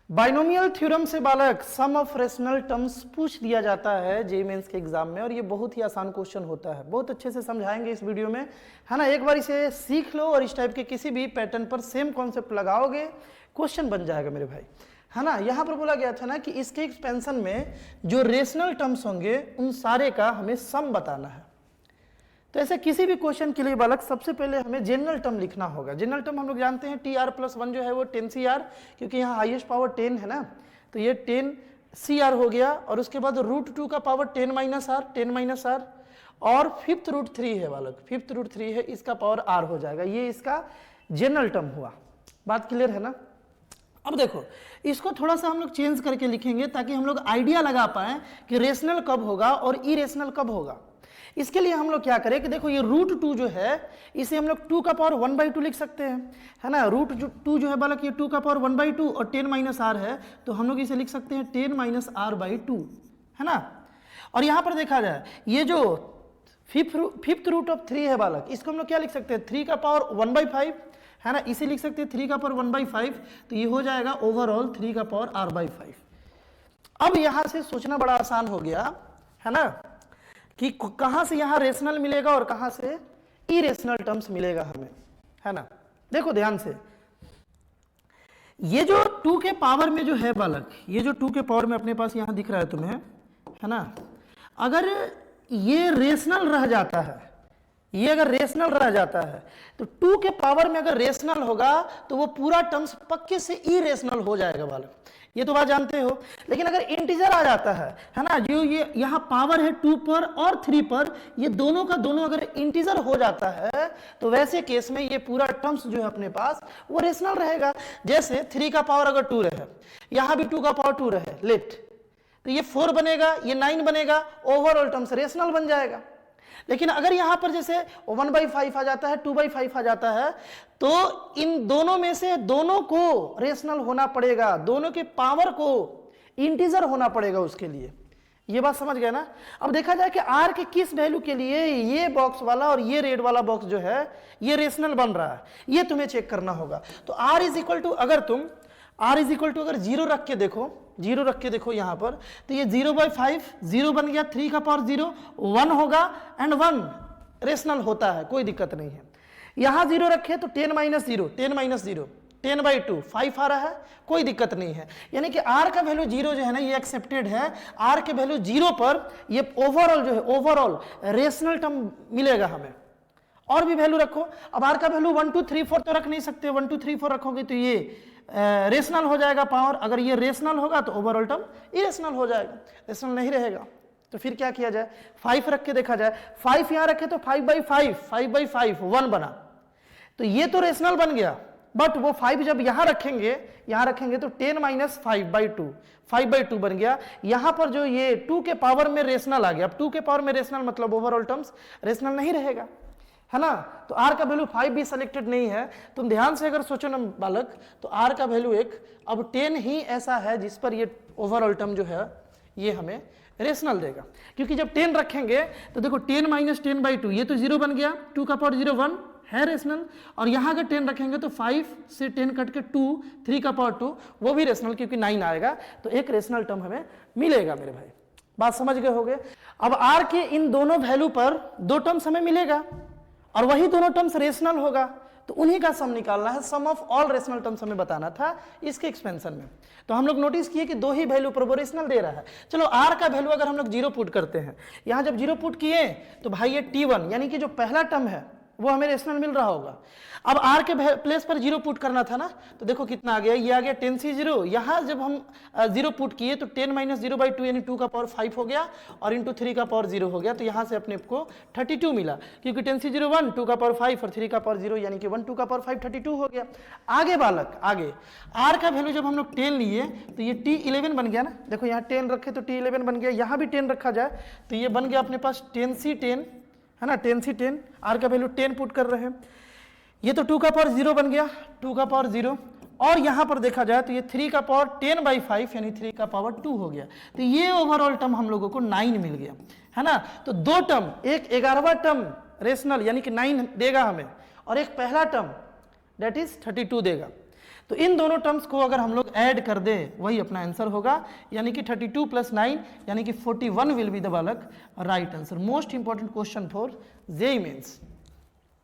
Binomial theorem से बालक सम of rational terms पूछ दिया जाता है जेईई मेंस के एग्जाम में, और ये बहुत ही आसान क्वेश्चन होता है। बहुत अच्छे से समझाएंगे इस वीडियो में, है ना। एक बार इसे सीख लो और इस टाइप के किसी भी पैटर्न पर सेम कॉन्सेप्ट लगाओगे, क्वेश्चन बन जाएगा मेरे भाई, है ना। यहाँ पर बोला गया था ना कि इसके एक्सपेंशन में जो रेशनल टर्म्स होंगे उन सारे का हमें सम बताना है। तो ऐसे किसी भी क्वेश्चन के लिए बालक सबसे पहले हमें जनरल टर्म लिखना होगा। जनरल टर्म हम लोग जानते हैं TR+1 जो है वो 10CR, क्योंकि यहाँ हाईएस्ट पावर 10 है ना, तो ये 10CR हो गया। और उसके बाद √2 का पावर 10 - R और फिफ्थ √3 है बालक, फिफ्थ √3 है, इसका पावर R हो जाएगा। ये इसका जनरल टर्म हुआ। बात क्लियर है ना। अब देखो इसको थोड़ा सा हम लोग चेंज करके लिखेंगे ताकि हम लोग आइडिया लगा पाए कि रेशनल कब होगा और इरेशनल कब होगा। इसके लिए हम लोग क्या करें कि देखो ये √2 जो है इसे हम लोग 2 का पावर 1/2 लिख सकते हैं, है ना। √2 जो है बालक ये 2 का पावर 1/2 और 10 - R है, तो हम लोग इसे लिख सकते हैं 10 - R/2, है ना। और यहाँ पर देखा जाए ये जो फिफ्थ √3 है बालक, इसको हम लोग क्या लिख सकते हैं 3 का पावर 1/5, है ना। इसे लिख सकते हैं 3 का पावर 1/5, तो ये हो जाएगा ओवरऑल 3 का पावर R/5। अब यहां से सोचना बड़ा आसान हो गया, है ना, कि कहां से यहां रेशनल मिलेगा और कहां से इरेशनल टर्म्स मिलेगा हमें, है ना। देखो ध्यान से, ये जो 2 के पावर में जो है बालक, ये जो 2 के पावर में अपने पास यहां दिख रहा है तुम्हें, है ना, अगर ये रेशनल रह जाता है, ये अगर रेशनल रह जाता है तो 2 के पावर में अगर रेशनल होगा तो वो पूरा टर्म्स पक्के से इरेशनल हो जाएगा बालक, ये तो बात जानते हो। लेकिन अगर इंटीजर आ जाता है ना, जो ये यहाँ पावर है 2 पर और 3 पर, ये दोनों का दोनों अगर इंटीजर हो जाता है तो वैसे केस में ये पूरा टर्म्स जो है अपने पास वो रेशनल रहेगा। जैसे 3 का पावर अगर 2 रहे, यहाँ भी 2 का पावर 2 रहे, लेट, तो ये 4 बनेगा, ये 9 बनेगा, ओवरऑल टर्म्स रेशनल बन जाएगा। लेकिन अगर यहां पर जैसे 1/5 आ जाता है, 2/5 आ जाता है, तो इन दोनों में से दोनों को रेशनल होना पड़ेगा, दोनों के पावर को इंटीजर होना पड़ेगा उसके लिए। ये बात समझ गए ना। अब देखा जाए कि R के किस वैल्यू के लिए ये बॉक्स वाला और ये रेड वाला बॉक्स जो है ये रेशनल बन रहा है, ये तुम्हें चेक करना होगा। तो R इज अगर तुम R इज अगर 0 रख के देखो, 0 रख के देखो यहां पर, तो ये 0/5 0 बन गया, 3 का पावर 0 1 होगा, एंड 1 रेशनल होता है, कोई दिक्कत नहीं है। यहां 0 रखे तो 10 - 0 10/2 5 आ रहा है, कोई दिक्कत नहीं है। यानी कि R का वैल्यू 0 जो है ना ये एक्सेप्टेड है। R के वैल्यू 0 पर ये ओवरऑल जो है ओवरऑल रेशनल टर्म मिलेगा हमें। और भी वैल्यू रखो, अब R का वैल्यू 1 2 3 4 तो रख नहीं सकते, 1 2 3 4 रखोगे तो ये रेशनल हो जाएगा पावर। अगर ये रेशनल होगा तो ओवरऑल टर्म इरेशनल हो जाएगा, रेशनल नहीं रहेगा। तो फिर क्या किया जाए, 5 रख के देखा जाए, 5 यहां रखे तो 5/5 1 बना, तो ये तो रेशनल बन गया। बट वो 5 जब यहां रखेंगे तो 10 - 5/2 बन गया। यहां पर जो ये 2 के पावर में रेशनल आ गया, अब 2 के पावर में रेशनल मतलब ओवरऑल टर्म्स रेशनल नहीं रहेगा, है ना। तो R का वैल्यू 5 भी सेलेक्टेड नहीं है। तुम ध्यान से अगर सोचो ना बालक, तो R का वैल्यू अब 10 ही ऐसा है जिस पर ये ओवरऑल टर्म जो है ये हमें रेशनल देगा। क्योंकि जब 10 रखेंगे तो देखो 10 - 10/2 ये तो 0 बन गया, 2 का पावर 0 1 है रेशनल। और यहां अगर 10 रखेंगे तो 5 से 10 कट के 2, 3 का पावर 2 वो भी रेशनल, क्योंकि 9 आएगा, तो एक रेशनल टर्म हमें मिलेगा मेरे भाई। बात समझ गए होगे। अब R के इन दोनों वैल्यू पर 2 टर्म्स हमें मिलेगा और वही दोनों टर्म्स रेशनल होगा, तो उन्हीं का सम निकालना है। सम ऑफ ऑल रेशनल टर्म्स हमें बताना था इसके एक्सपेंशन में। तो हम लोग नोटिस किए कि 2 ही वैल्यू पर वो रेशनल दे रहा है। चलो R का वैल्यू अगर हम लोग 0 पुट करते हैं, यहां जब 0 पुट किए तो भाई ये T1 यानी कि जो पहला टर्म है वो हमें रेशनल मिल रहा होगा। अब R के प्लेस पर 0 पुट करना था ना, तो देखो कितना आ गया, ये आ गया 10C0। यहां जब हम 0 पुट किए तो 10 - 0/2 यानी 2 का पावर 5 हो गया, और इंटू 3 का पावर 0 हो गया, तो यहां से अपने को 32 मिला, क्योंकि 10C0 1 2 का पावर 5 और 3 का पावर 0 यानी कि 1 2 का पावर 5 32 हो गया। आगे बालक आगे R का वैल्यू जब हम लोग 10 लिए तो ये T11 बन गया ना। देखो यहाँ 10 रखे तो T11 बन गया, यहाँ भी 10 रखा जाए तो ये बन गया अपने पास 10C10, है ना, 10C10। R का वैल्यू 10 पुट कर रहे हैं, ये तो 2 का पावर 0 बन गया, 2 का पावर 0। और यहां पर देखा जाए तो ये 3 का पावर 10/5 यानी 3 का पावर 2 हो गया, तो ये ओवरऑल टर्म हम लोगों को 9 मिल गया, है ना। तो 2 टर्म, एक 11वां टर्म रेशनल यानी कि 9 देगा हमें, और एक पहला टर्म दैट इज 32 देगा। तो इन दोनों टर्म्स को अगर हम लोग ऐड कर दे वही अपना आंसर होगा, यानी कि 32 + 9 यानी कि 41 विल बी द बालक right answer. Most important question for JEE mains.